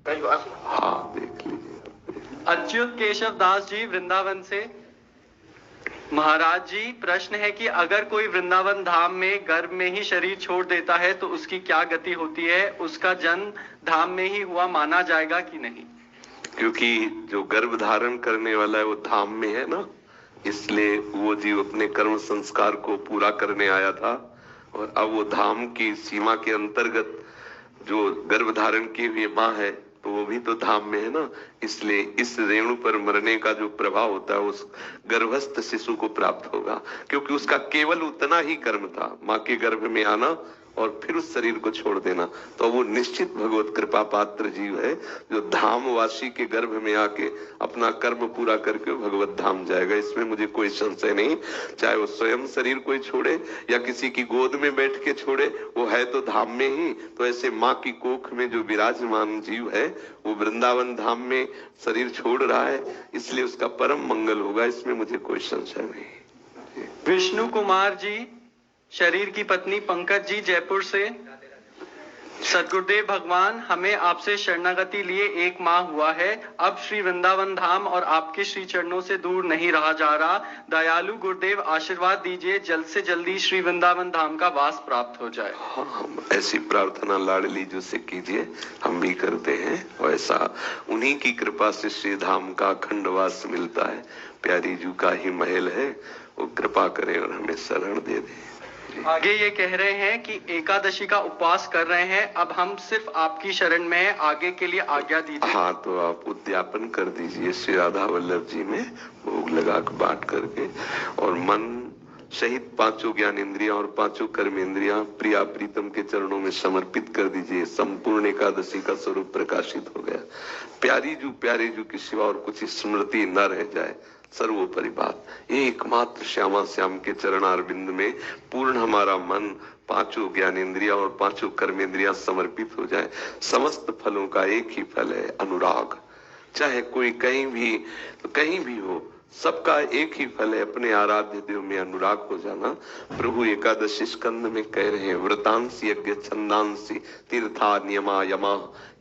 हाँ देख लीजिए। अच्युत केशव दास जी वृंदावन से। महाराज जी, प्रश्न है कि अगर कोई वृंदावन धाम में गर्भ में ही शरीर छोड़ देता है तो उसकी क्या गति होती है? उसका जन्म धाम में ही हुआ माना जाएगा कि नहीं? क्योंकि जो गर्भ धारण करने वाला है वो धाम में है ना, इसलिए वो जीव अपने कर्म संस्कार को पूरा करने आया था, और अब वो धाम की सीमा के अंतर्गत जो गर्भ धारण की हुई माँ है तो वो भी तो धाम में है ना, इसलिए इस रेणु पर मरने का जो प्रभाव होता है उस गर्भस्थ शिशु को प्राप्त होगा, क्योंकि उसका केवल उतना ही कर्म था, माँ के गर्भ में आना और फिर उस शरीर को छोड़ देना। तो वो निश्चित भगवत कृपा पात्र जीव है जो धामवासी के गर्भ में आके अपना कर्म पूरा करके भगवत धाम जाएगा, इसमें मुझे कोई संशय नहीं। चाहे वो स्वयं शरीर कोई छोड़े या किसी की गोद में बैठ के छोड़े, वो है तो धाम में ही। तो ऐसे माँ की कोख में जो विराजमान जीव है वो वृंदावन धाम में शरीर छोड़ रहा है, इसलिए उसका परम मंगल होगा, इसमें मुझे कोई संशय नहीं। विष्णु कुमार जी, शरीर की पत्नी पंकज जी जयपुर से। सदगुरुदेव भगवान, हमें आपसे शरणागति लिए 1 माह हुआ है। अब श्री वृंदावन धाम और आपके श्री चरणों से दूर नहीं रहा जा रहा। दयालु गुरुदेव आशीर्वाद दीजिए, जल्द से जल्दी श्री वृंदावन धाम का वास प्राप्त हो जाए। हाँ, ऐसी प्रार्थना लाडली जी से कीजिए, हम भी करते हैं, और ऐसा उन्हीं की कृपा से श्री धाम का अखंड वास मिलता है। प्यारी जी का ही महल है, वो कृपा करें और हमें शरण दे दें। आगे ये कह रहे हैं कि एकादशी का उपवास कर रहे हैं, अब हम सिर्फ आपकी शरण में हैं, आगे के लिए आज्ञा दीजिए। हाँ, तो आप उद्यापन कर दीजिए श्री राधा वल्लभ जी में भोग लगा के बांट करके, और मन सहित 5 ज्ञानेंद्रियां और 5 कर्मेंद्रियां प्रिया प्रीतम के चरणों में समर्पित कर दीजिए। संपूर्ण एकादशी का स्वरूप प्रकाशित हो गया। प्यारी जू की सिवा और कुछ स्मृति न रह जाए, सर्वोपरि बात एकमात्र श्यामा श्याम के चरणारविंद में पूर्ण हमारा मन, 5 ज्ञानेंद्रियां और 5 कर्मेंद्रियां समर्पित हो जाए। समस्त फलों का एक ही फल है, अनुराग। चाहे कोई कहीं भी हो, सबका एक ही फल है, अपने आराध्य देव में अनुराग हो जाना। प्रभु एकादशी स्कंद में कह रहे हैं, व्रतांसी यज्ञ छंदांसी तीर्था नियमा यमा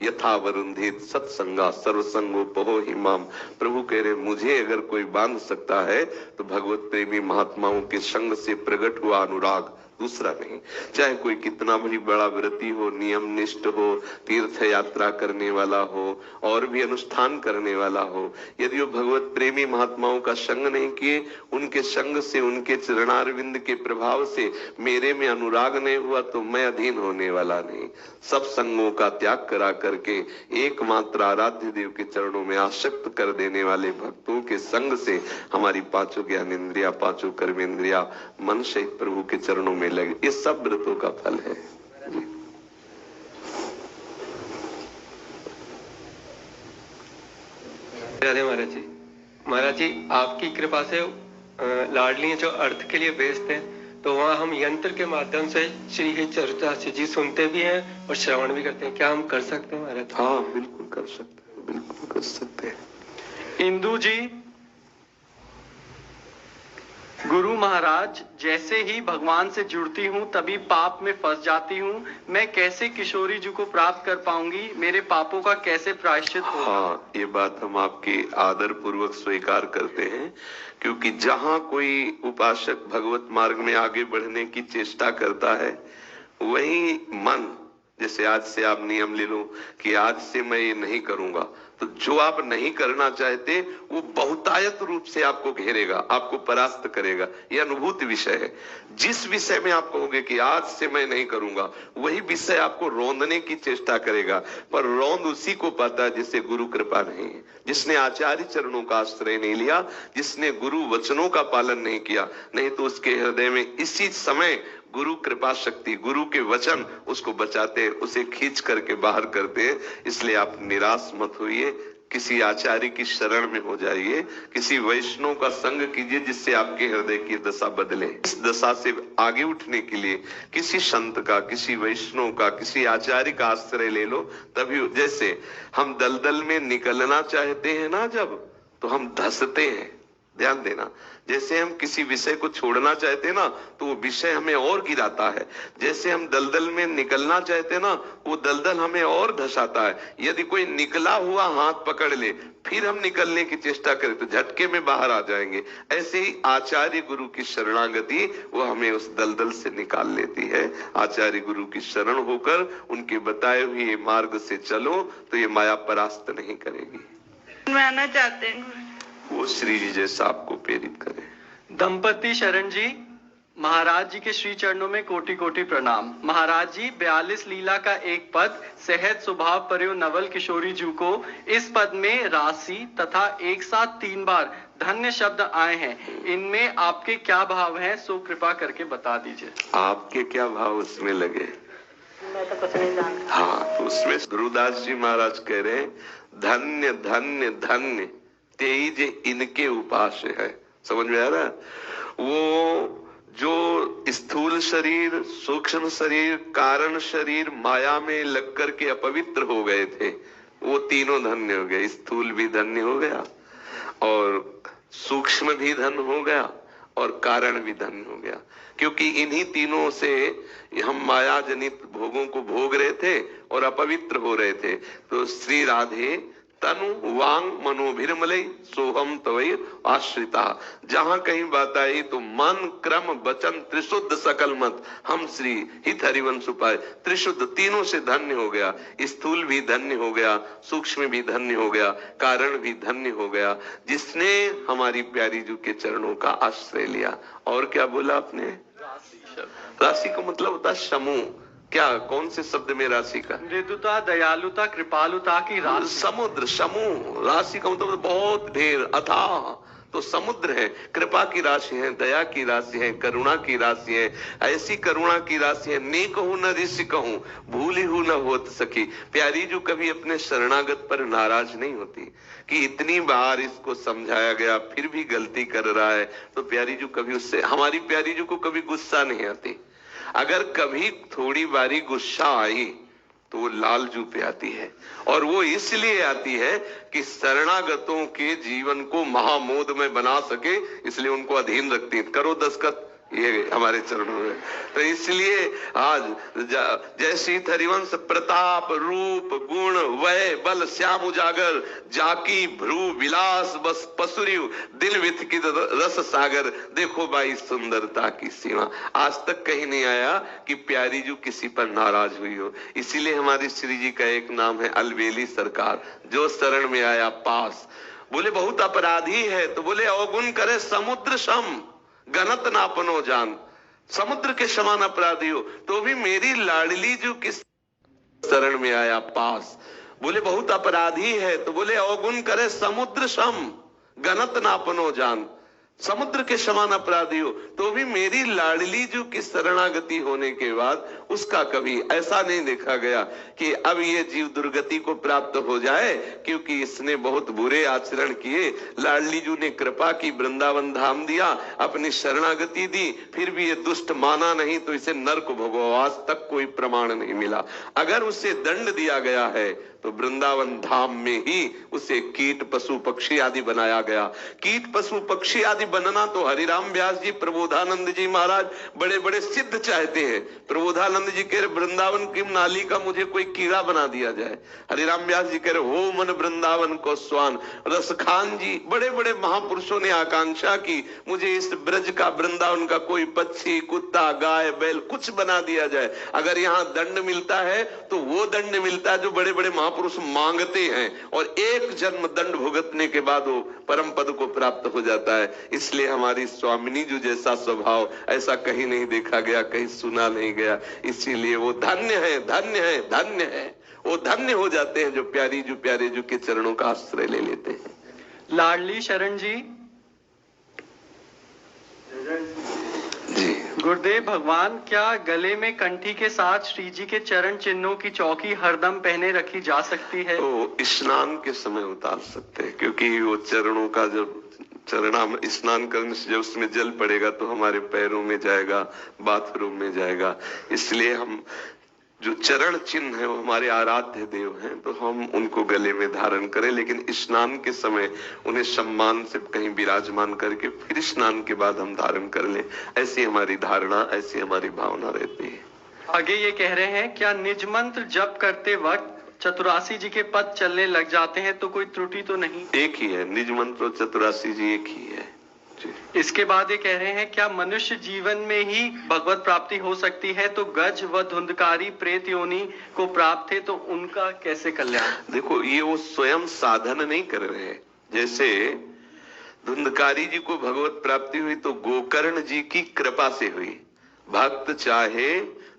यथा वरुंधेत सत्संगा सर्वसंगोपहो हिमाम। प्रभु कह रहे मुझे अगर कोई बांध सकता है तो भगवत प्रेमी महात्माओं के संग से प्रकट हुआ अनुराग, दूसरा नहीं। चाहे कोई कितना भी बड़ा व्रती हो, नियम निष्ठ हो, तीर्थ यात्रा करने वाला हो और भी अनुष्ठान करने वाला हो, यदि वो भगवत प्रेमी महात्माओं का संग नहीं किए, उनके संग से, उनके चरणारविंद के प्रभाव से मेरे में अनुराग नहीं हुआ, तो मैं अधीन होने वाला नहीं। सब संगों का त्याग करा करके एकमात्र आराध्य देव के चरणों में आसक्त कर देने वाले भक्तों के संग से हमारी 5 ज्ञानेंद्रिया, 5 कर्मेंद्रिया मन सहित प्रभु के चरणों में लगे, ये सब व्रतों का फल है। राधे महाराज जी, आपकी कृपा से लाडली जो अर्थ के लिए भेजते हैं, तो वहाँ हम यंत्र के माध्यम से श्री चरिता जी सुनते भी हैं और श्रवण भी करते हैं। क्या हम कर सकते हैं महाराज? हाँ, बिल्कुल कर सकते हैं, बिल्कुल कर सकते हैं। इंदु जी, गुरु महाराज, जैसे ही भगवान से जुड़ती हूँ तभी पाप में फंस जाती हूँ। मैं कैसे किशोरी जी को प्राप्त कर पाऊंगी? मेरे पापों का कैसे प्रायश्चित होगा? हाँ, ये बात हम आपके आदर पूर्वक स्वीकार करते हैं, क्योंकि जहाँ कोई उपासक भगवत मार्ग में आगे बढ़ने की चेष्टा करता है, वही मन, जैसे आज से आप नियम ले लो कि आज से मैं ये नहीं करूंगा, तो जो आप नहीं करना चाहते वो बहुतायत रूप से आपको घेरेगा, आपको परास्त करेगा। ये अनुभूति विषय है। जिस विषय में आप कहोगे कि आज से मैं नहीं करूंगा, वही विषय आपको रौंदने की चेष्टा करेगा, पर रौंद उसी को पाता है जिसे गुरु कृपा नहीं है, जिसने आचार्य चरणों का आश्रय नहीं लिया, जिसने गुरु वचनों का पालन नहीं किया। नहीं तो उसके हृदय में इसी समय गुरु कृपा शक्ति, गुरु के वचन उसको बचाते, उसे खींच करके बाहर करते। इसलिए आप निराश मत होइए, किसी आचार्य की शरण में हो जाइए, किसी वैष्णव का संग कीजिए जिससे आपके हृदय की दशा बदले। इस दशा से आगे उठने के लिए किसी संत का, किसी वैष्णव का, किसी आचार्य का आश्रय ले लो, तभी। जैसे हम दलदल में निकलना चाहते हैं ना, जब तो हम धंसते हैं, ध्यान देना, जैसे हम किसी विषय को छोड़ना चाहते हैं ना, तो वो विषय हमें और गिराता है। जैसे हम दलदल में निकलना चाहते हैं ना, वो दलदल हमें और धसाता है। यदि कोई निकला हुआ हाथ पकड़ ले, फिर हम निकलने की चेष्टा करें तो झटके में बाहर आ जाएंगे। ऐसे ही आचार्य गुरु की शरणागति वो हमें उस दलदल से निकाल लेती है। आचार्य गुरु की शरण होकर उनके बताए हुए मार्ग से चलो तो ये माया परास्त नहीं करेगी। मैं आना चाहते हैं, वो श्री जी जैसा आपको प्रेरित करे। दंपति शरण जी, महाराज जी के श्री चरणों में कोटि कोटि प्रणाम। महाराज जी, 42 लीला का एक पद सहज स्वभाव पर्यो नवल किशोरी जी को, इस पद में राशि तथा एक साथ 3 बार धन्य शब्द आए हैं, इनमें आपके क्या भाव हैं, सो कृपा करके बता दीजिए। आपके क्या भाव उसमें लगे? मैं तो कुछ नहीं जानता। हाँ, तो उसमें गुरुदास जी महाराज कह रहे हैं, धन्य धन्य धन्य तेज इनके उपास है। समझ में आ रहा है? वो जो स्थूल शरीर, सूक्ष्म शरीर, कारण शरीर माया में लग करके अपवित्र हो गए थे, वो तीनों धन्य हो गए। स्थूल भी धन्य हो गया और सूक्ष्म भी धन्य हो गया और कारण भी धन्य हो गया, क्योंकि इन्हीं तीनों से हम माया जनित भोगों को भोग रहे थे और अपवित्र हो रहे थे। तो श्री राधे तनु वांग मनोभिर्मलय सोहम तवै आश्रिता, जहां कहीं बात आई तो मन क्रम वचन त्रिशुद्ध सकल मत, हम श्री हित हरिवंश उपाय त्रिशुद्ध तीनों से धन्य हो गया। स्थूल भी धन्य हो गया, सूक्ष्म भी धन्य हो गया, कारण भी धन्य हो गया, जिसने हमारी प्यारी जू के चरणों का आश्रय लिया। और क्या बोला आपने? राशि का मतलब होता है समूह। क्या, कौन से शब्द में राशि का? मृदुता, दयालुता, कृपालुता की राशि। समुद्र, समूह। राशि का मतलब बहुत ढेर, अथाह, तो समुद्र है। कृपा की राशि है, दया की राशि है, करुणा की राशि है। ऐसी करुणा की राशि है, ने कहूं न ऋषि कहूं, भूली हूं न होत सकी। प्यारी जो कभी अपने शरणागत पर नाराज नहीं होती कि इतनी बार इसको समझाया गया फिर भी गलती कर रहा है, तो प्यारी जो कभी उससे, हमारी प्यारी जो को कभी गुस्सा नहीं आती। अगर कभी थोड़ी बारी गुस्सा आई तो वो लालजू पे आती है, और वो इसलिए आती है कि शरणागतों के जीवन को महामोद में बना सके, इसलिए उनको अधीन रखती है। करो दस्तखत ये हमारे चरणों में। तो इसलिए आज जैसी हरिवंश प्रताप रूप गुण वय बल श्याम उजागर, जाकी भ्रू विलास बस पसुरियु दिल विथकित रस सागर, देखो भाई सुंदरता की सीमा। आज तक कहीं नहीं आया कि प्यारी जो किसी पर नाराज हुई हो। इसीलिए हमारी श्री जी का एक नाम है अलबेली सरकार, जो शरण में आया पास। बोले बहुत अपराधी है तो बोले अवगुण करे समुद्र सम, गणत नापनो जान। समुद्र के समान अपराधी हो तो भी मेरी लाडली जो किस शरण में आया पास। बोले बहुत अपराधी है तो बोले अवगुण करे समुद्र सम, गणत नापनो जान। समुद्र के समान अपराधी हो तो भी मेरी लाडली जो की शरणागति होने के बाद उसका कभी ऐसा नहीं देखा गया कि अब ये जीव दुर्गति को प्राप्त हो जाए, क्योंकि इसने बहुत बुरे आचरण किए। लाडली जू ने कृपा की, वृंदावन धाम दिया, अपनी शरणागति दी, फिर भी ये दुष्ट माना नहीं तो इसे नरक भोगो। आज तक कोई प्रमाण नहीं मिला। अगर उसे दंड दिया गया है तो वृंदावन धाम में ही उसे कीट पशु पक्षी आदि बनाया गया। कीट पशु पक्षी आदि बनना तो हरिराम व्यास जी, प्रबोधानंद जी महाराज बड़े बड़े सिद्ध चाहते हैं। प्रबोधानंद जी कह रहे वृंदावन की नाली का मुझे कोई कीड़ा बना दिया जाए। हरिराम व्यास जी कह रहे हो मन वृंदावन को स्वान। रसखान जी, बड़े बड़े महापुरुषों ने आकांक्षा की मुझे इस ब्रज का, वृंदावन का कोई पक्षी, कुत्ता, गाय, बैल कुछ बना दिया जाए। अगर यहाँ दंड मिलता है तो वो दंड मिलता है जो बड़े बड़े महापुरुष मांगते हैं, और एक जन्म दंड भुगतने के बाद वो परम पद को प्राप्त हो जाता है। इसलिए हमारी स्वामिनी जो जैसा स्वभाव ऐसा कहीं नहीं देखा गया, कहीं सुना नहीं गया। इसीलिए वो धन्य है, धन्य है, धन्य है। वो धन्य हो जाते हैं जो प्यारे जो के चरणों का आश्रय ले लेते हैं। लाडली शरण जी, जी गुरुदेव भगवान, क्या गले में कंठी के साथ श्री जी के चरण चिन्हों की चौकी हरदम पहने रखी जा सकती है? तो स्नान के समय उतार सकते हैं, क्योंकि वो चरणों का जब चरणाम स्नान करने से जब उसमें जल पड़ेगा तो हमारे पैरों में जाएगा, बाथरूम में जाएगा। इसलिए हम जो चरण चिन्ह है वो हमारे आराध्य देव हैं, तो हम उनको गले में धारण करें, लेकिन स्नान के समय उन्हें सम्मान से कहीं विराजमान करके फिर स्नान के बाद हम धारण कर लें। ऐसी हमारी धारणा, ऐसी हमारी भावना रहती है। आगे ये कह रहे हैं, क्या निज मंत्र जप करते वक्त चतुरासी जी के पद चलने लग जाते हैं तो कोई त्रुटि तो नहीं? एक ही है, निज मंत्र और चतुरासी जी एक ही है जी। इसके बाद ये कह रहे हैं, क्या मनुष्य जीवन में ही भगवत प्राप्ति हो सकती है? तो गज व धुंधकारी प्रेत योनि को प्राप्त थे तो उनका कैसे कल्याण? देखो, ये वो स्वयं साधन नहीं कर रहे हैं। जैसे धुंधकारी जी को भगवत प्राप्ति हुई तो गोकर्ण जी की कृपा से हुई। भक्त चाहे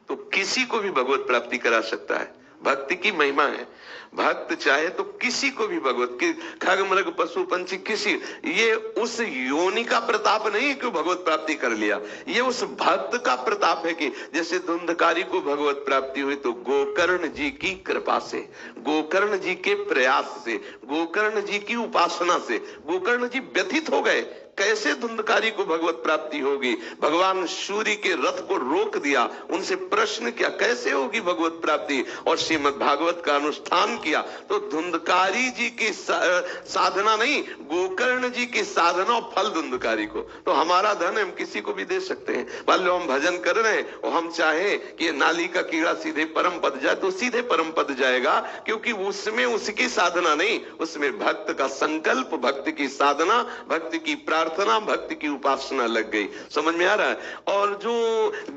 तो किसी को भी भगवत प्राप्ति करा सकता है, भक्ति की महिमा है। भक्त चाहे तो किसी को भी भगवत की, खग मृग पशु पंछी किसी, ये उस योनि का प्रताप नहीं है कि भगवत प्राप्ति कर लिया, ये उस भक्त का प्रताप है कि जैसे धुंधकारी को भगवत प्राप्ति हुई तो गोकर्ण जी की कृपा से, गोकर्ण जी के प्रयास से, गोकर्ण जी की उपासना से गोकर्ण जी व्यथित हो गए। कैसे धुंधकारी को भगवत प्राप्ति होगी? भगवान सूर्य के रथ को रोक दिया, उनसे प्रश्न किया कैसे होगी भगवत प्राप्ति, और श्रीमद् भागवत का अनुष्ठान किया। तो धुंधकारी जी की साधना नहीं, गोकर्ण जी की साधना और फल धुंधकारी को। तो हमारा धन हम किसी को भी दे सकते हैं। मान लो हम भजन कर रहे हैं और हम चाहे कि नाली का कीड़ा सीधे परम पद जाए तो सीधे परम पद जाएगा, क्योंकि उसमें उसकी साधना नहीं, उसमें भक्त का संकल्प, भक्ति की साधना, भक्ति की प्रार्थना, भक्ति की उपासना लग गई। समझ में आ रहा है? और जो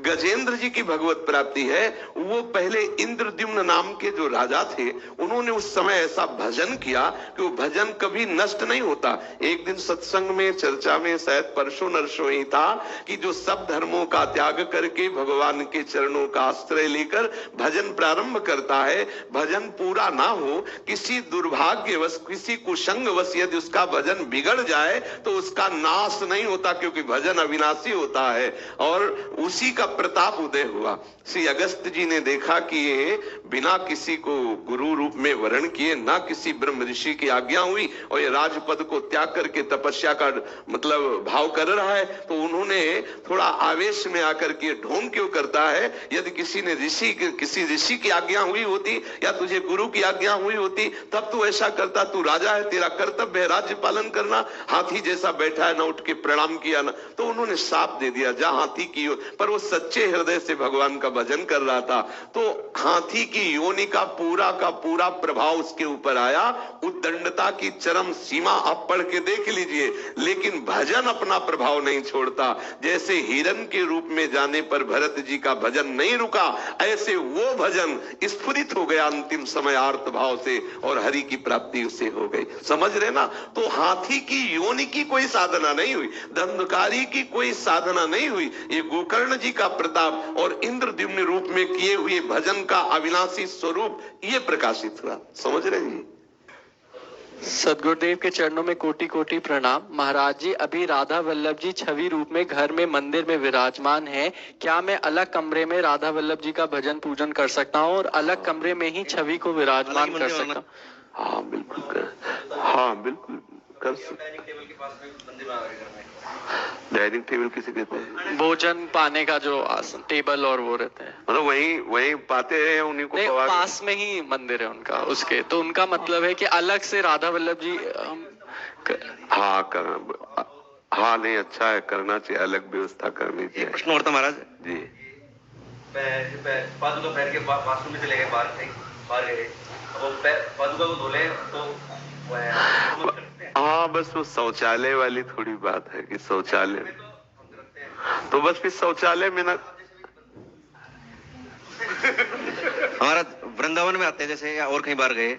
गजेंद्र जी की भगवत प्राप्ति है, वो पहले इंद्रद्युम्न नाम के जो राजा थे, उन्होंने उस समय ऐसा भजन किया कि वो भजन कभी नष्ट नहीं होता। एक दिन सत्संग में, चर्चा में, शायद परसों नरसों ही था, कि जो सब धर्मों का त्याग करके भगवान के चरणों का आश्रय लेकर भजन प्रारंभ करता है, भजन पूरा ना हो, किसी दुर्भाग्यवश, किसी कुसंगवश यदि उसका भजन बिगड़ जाए तो उसका नाश नहीं होता, क्योंकि भजन अविनाशी होता है। और उसी का प्रताप उदय हुआ। श्री अगस्त जी ने देखा कि ये बिना किसी को गुरु रूप में वर्ण किए, ना किसी ब्रह्म ऋषि की आज्ञा हुई, और ये राजपद को त्याग करके तपस्या का मतलब भाव कर रहा है, तो उन्होंने थोड़ा आवेश में आकर के ढोंग क्यों करता है? यदि किसी ऋषि की आज्ञा हुई होती या तुझे गुरु की आज्ञा हुई होती तब तू ऐसा करता। तू राजा है, तेरा कर्तव्य है राज्य पालन करना। हाथी जैसा बैठा है, ना उठ के प्रणाम किया ना, तो उन्होंने साप दे दिया जा हाथी की। पर वो सच्चे हृदय से भगवान का भजन कर रहा था, तो हाथी की योनि का पूरा प्रभाव उसके ऊपर आया। उद्दंडता की चरम सीमा आप पढ़ के देख लीजिए, लेकिन भजन अपना प्रभाव नहीं छोड़ता। जैसे हिरण के रूप में जाने पर भरत जी का भजन नहीं रुका, ऐसे वो भजन स्फुरित हो गया अंतिम समय आर्त भाव से, और हरि की प्राप्ति उसे हो गई। समझ रहे ना? तो हाथी की योनि की कोई साधना नहीं हुई, धंधकारी की कोई साधना नहीं हुई, ये गोकर्ण जी का प्रताप और इंद्रद्युम्न रूप में किए हुए भजन का अविनाशी स्वरूप ये प्रकाशित हुआ। समझ रहे जी? सदगुरुदेव के चरणों में कोटि कोटि प्रणाम। महाराज जी, अभी राधा वल्लभ जी छवि रूप में घर में मंदिर में विराजमान है, क्या मैं अलग कमरे में राधा वल्लभ जी का भजन पूजन कर सकता हूँ और अलग कमरे में ही छवि को विराजमान कर सकता हूँ? हाँ बिल्कुल कर सकते। डाइनिंग टेबल किसे कहते हैं? भोजन पाने का जो आसन, टेबल और वो रहते हैं, मतलब वही पाते हैं उन्हीं को। पास में ही मंदिर है उनका, उसके तो उनका मतलब है कि अलग से राधा वल्लभ जी हाँ नहीं, अच्छा है, करना चाहिए, अलग व्यवस्था करनी चाहिए। प्रश्न और था महाराज जी। पादुका पैर के बाथरूम में चले गए, बाहर गए, वो पादुका को धोले तो हाँ, बस वो शौचालय वाली थोड़ी बात है कि शौचालय, तो बस फिर शौचालय में ना। हमारा वृंदावन में आते हैं जैसे, या और कहीं बाहर गए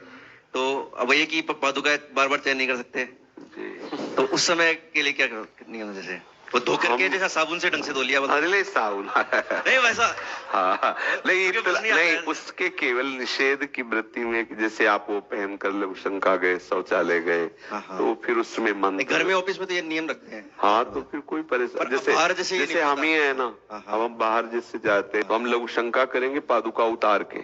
तो अब ये कि पादुका बार बार चेंज नहीं कर सकते जी, तो उस समय के लिए क्या नियम? जैसे वो धो करके जैसा साबुन से ढंग से धो लिया, अरे नहीं साबुन नहीं वैसा, हाँ नहीं, उसके केवल निषेध की वृत्ति में कि जैसे आप वो पहन कर लघुशंका गए, शौचालय गए, तो फिर उसमें मंत्र, घर में ऑफिस में तो ये नियम रखते हैं। हाँ, तो फिर कोई परेशानी, जैसे हम ही है ना, हम बाहर जैसे जाते हैं तो हम लघुशंका करेंगे पादुका उतार के,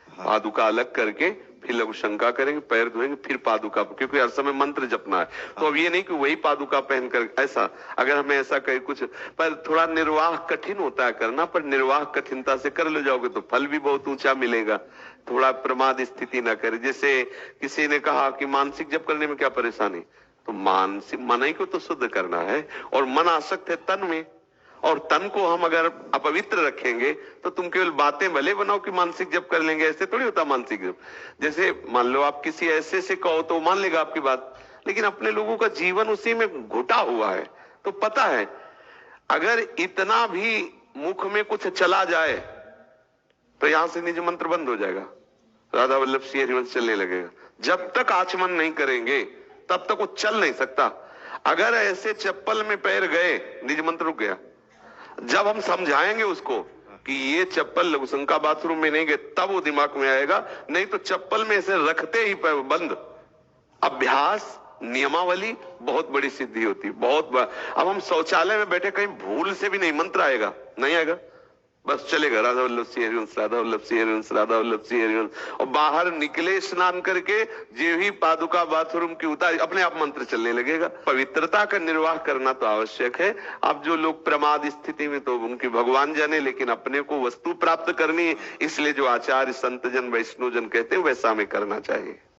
पादुका अलग करके फिर लघु शंका करेंगे, पैर धोएंगे, फिर पादुका, क्योंकि हर समय मंत्र जपना है। तो अब ये नहीं कि वही पादुका पहनकर ऐसा, अगर हमें ऐसा कहे कुछ, पर थोड़ा निर्वाह कठिन होता है करना, पर निर्वाह कठिनता से कर ले जाओगे तो फल भी बहुत ऊंचा मिलेगा। थोड़ा प्रमाद स्थिति ना करे। जैसे किसी ने कहा कि मानसिक जप करने में क्या परेशानी, तो मानसिक मन ही को तो शुद्ध करना है, और मन आसक्त है तन में, और तन को हम अगर अपवित्र रखेंगे तो तुम केवल बातें भले बनाओ कि मानसिक जप कर लेंगे, ऐसे थोड़ी होता मानसिक जप। जैसे मान लो आप किसी ऐसे से कहो तो मान लेगा आपकी बात, लेकिन अपने लोगों का जीवन उसी में घुटा हुआ है। तो पता है अगर इतना भी मुख में कुछ चला जाए तो यहां से निज मंत्र बंद हो जाएगा, राधा वल्लभ सिंह हरिवंश चलने लगेगा। जब तक आचमन नहीं करेंगे तब तक वो चल नहीं सकता। अगर ऐसे चप्पल में पैर गए, निज मंत्र रुक गया। जब हम समझाएंगे उसको कि ये चप्पल लघुशंका बाथरूम में नहीं गए, तब वो दिमाग में आएगा, नहीं तो चप्पल में ऐसे रखते ही पैर बंद। अभ्यास, नियमावली बहुत बड़ी सिद्धि होती है, बहुत बड़ा। अब हम शौचालय में बैठे कहीं भूल से भी नहीं मंत्र आएगा, नहीं आएगा, बस चलेगा राधा वल्लभ सिंह हरिवंश, राधा वल्लभ सिंह हरिवंश, राधा वल्लभ सिंह हरिवंश। और बाहर निकले स्नान करके जो ही पादुका बाथरूम की उतारी, अपने आप मंत्र चलने लगेगा। पवित्रता का निर्वाह करना तो आवश्यक है। अब जो लोग प्रमाद स्थिति में, तो उनकी भगवान जाने, लेकिन अपने को वस्तु प्राप्त करनी है, इसलिए जो आचार्य संत जन वैष्णव जन कहते हैं वैसा हमें करना चाहिए।